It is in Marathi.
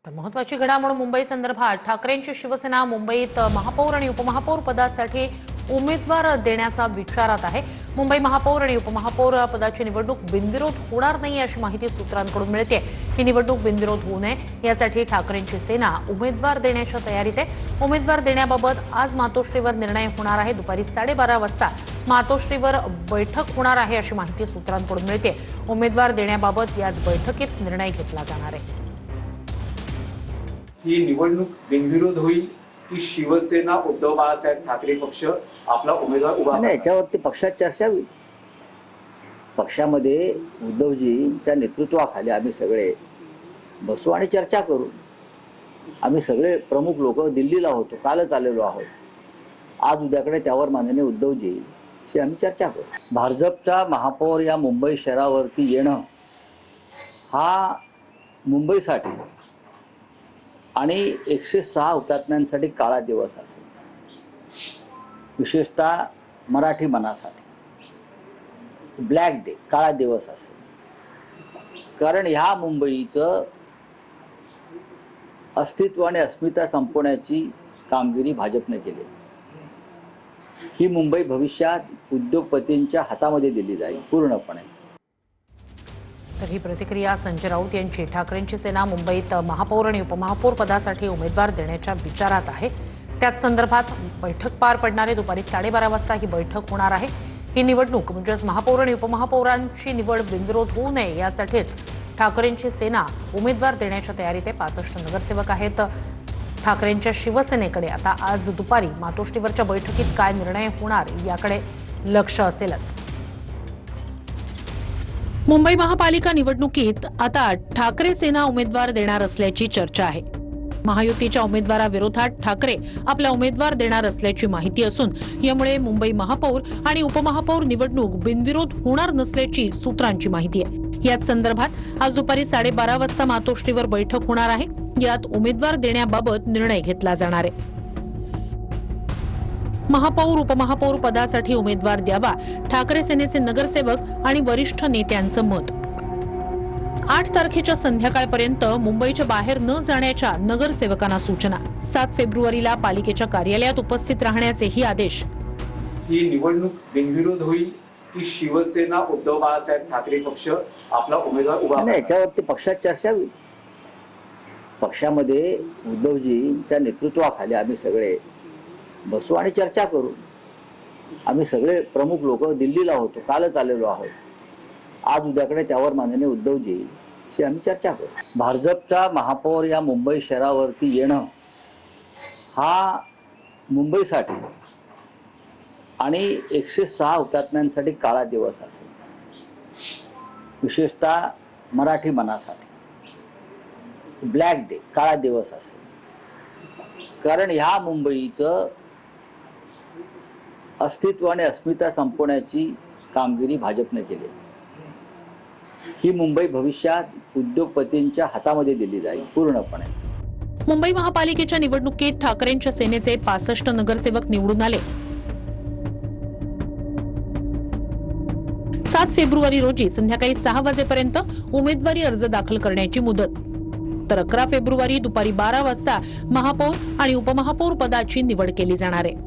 तर महत्त्वाची घडामोड मुंबई संदर्भात ठाकरेंची शिवसेना मुंबईत महापौर आणि उपमहापौर पदासाठी उमेदवार देण्याचा विचारात आहे। मुंबई महापौर आणि उपमहापौर पदाची निवडणूक बिनविरोध होणार नाही अशी माहिती सूत्रांकडून मिळते। ही निवडणूक बिनविरोध होऊ नये यासाठी ठाकरेंची सेना उमेदवार देण्याच्या तयारीत आहे। उमेदवार देण्याबाबत आज मातोश्रीवर निर्णय होणार आहे। दुपारी 12:30 वाजता मातोश्रीवर बैठक होणार आहे अशी माहिती सूत्रांकडून मिळते। उमेदवार देण्याबाबत याच बैठकीत निर्णय घेतला जाणार आहे। ही निवडणूक बिनविरोध होईल की शिवसेना उद्धव बाळासाहेब ठाकरे पक्ष आपला उमेदवार उभा आणि याच्यावरती पक्षात चर्चा होईल। पक्षामध्ये उद्धवजींच्या नेतृत्वाखाली आम्ही सगळे बसू आणि चर्चा करू। आम्ही सगळे प्रमुख लोक दिल्लीला होतो, कालच आलेलो आहोत। आज उद्याकडे त्यावर माननीय उद्धवजीशी आम्ही चर्चा करू। भाजपचा महापौर या मुंबई शहरावरती येणं हा मुंबईसाठी आणि 106 हुतात्म्यांसाठी काळा दिवस असेल, विशेषतः मराठी मनासाठी ब्लॅक डे, काळा दिवस असेल। कारण ह्या मुंबईचं अस्तित्व आणि अस्मिता संपवण्याची कामगिरी भाजपने केली। ही मुंबई भविष्यात उद्योगपतींच्या हातामध्ये दिली जाईल पूर्णपणे। तर ही प्रतिक्रिया संजय राऊत यांची। ठाकरेंची सेना मुंबईत महापौर आणि उपमहापौर पदासाठी उमेदवार देण्याच्या विचारात आहे। त्याच संदर्भात बैठक पार पडणार आहे। दुपारी 12:30 वाजता ही बैठक होणार आहे। ही निवडणूक म्हणजेच महापौर आणि उपमहापौरांची निवड बिनविरोध होऊ नये यासाठीच ठाकरेंची सेना उमेदवार देण्याच्या तयारीत आहे। 65 नगरसेवक आहेत। ठाकरेंच्या शिवसेनेकडे आता आज दुपारी मातोश्रीवरच्या बैठकीत काय निर्णय होणार याकडे लक्ष असेलच। मुंबई महापालिका निवडणुकीत आता ठाकरे सेना उमेदवार देणार असल्याची चर्चा आहे। महायुतीच्या उमेदवाराविरोधात ठाकरे आपला उमेदवार देणार असल्याची माहिती असून यामुळे मुंबई महापौर आणि उपमहापौर निवडणूक बिनविरोध होणार नसल्याची सूत्रांची माहिती आहे। याच संदर्भात आज दुपारी 12:30 वाजता मातोश्रीवर बैठक होणार आहे। यात उमेदवार देण्याबाबत निर्णय घेतला जाणार आहे। महापौर उपमहापौर पदासाठी उमेदवार द्यावा, ठाकरे सेनेचे नगरसेवक आणि वरिष्ठ नेत्यांचं मत। 8 तारखेच्या संध्याकाळपर्यंत मुंबईच्या बाहेर न जाण्याच्या नगरसेवकांना सूचना। 7 फेब्रुवारीला पालिकेच्या कार्यालयात उपस्थित राहण्याचेही आदेश। ही निवडणूक बिनविरोध होईल की शिवसेना उद्धव बाळासाहेब ठाकरे पक्ष आपला उमेदवार उभा आणि याच्यावरती पक्षात चर्चा होईल। पक्षामध्ये उद्धवजींच्या नेतृत्वाखाली आम्ही सगळे बसू आणि चर्चा करू। आम्ही सगळे प्रमुख लोक दिल्लीला होतो, कालच आलेलो आहोत। आज उद्याकडे त्यावर माननीय उद्धवजीशी आम्ही चर्चा करू। भाजपचा महापौर या मुंबई शहरावरती येणं हा मुंबईसाठी आणि 106 हुतात्म्यांसाठी काळा दिवस असेल, विशेषतः मराठी मनासाठी ब्लॅक डे, काळा दिवस असेल। कारण ह्या मुंबईचं अस्तित्व आणि अस्मिता संपवण्याची कामगिरी भाजपने केली। ही मुंबई भविष्यात उद्योगपतींच्या हातामध्ये दिली जाईल पूर्णपणे। मुंबई महापालिकेच्या निवडणुकीत ठाकरेंच्या सेनेचे 65 नगरसेवक निवडून आले। 7 फेब्रुवारी रोजी संध्याकाळी 6 वाजेपर्यंत उमेदवारी अर्ज दाखल करण्याची मुदत। तर 11 फेब्रुवारी दुपारी 12 वाजता महापौर आणि उपमहापौर पदाची निवड केली जाणार आहे।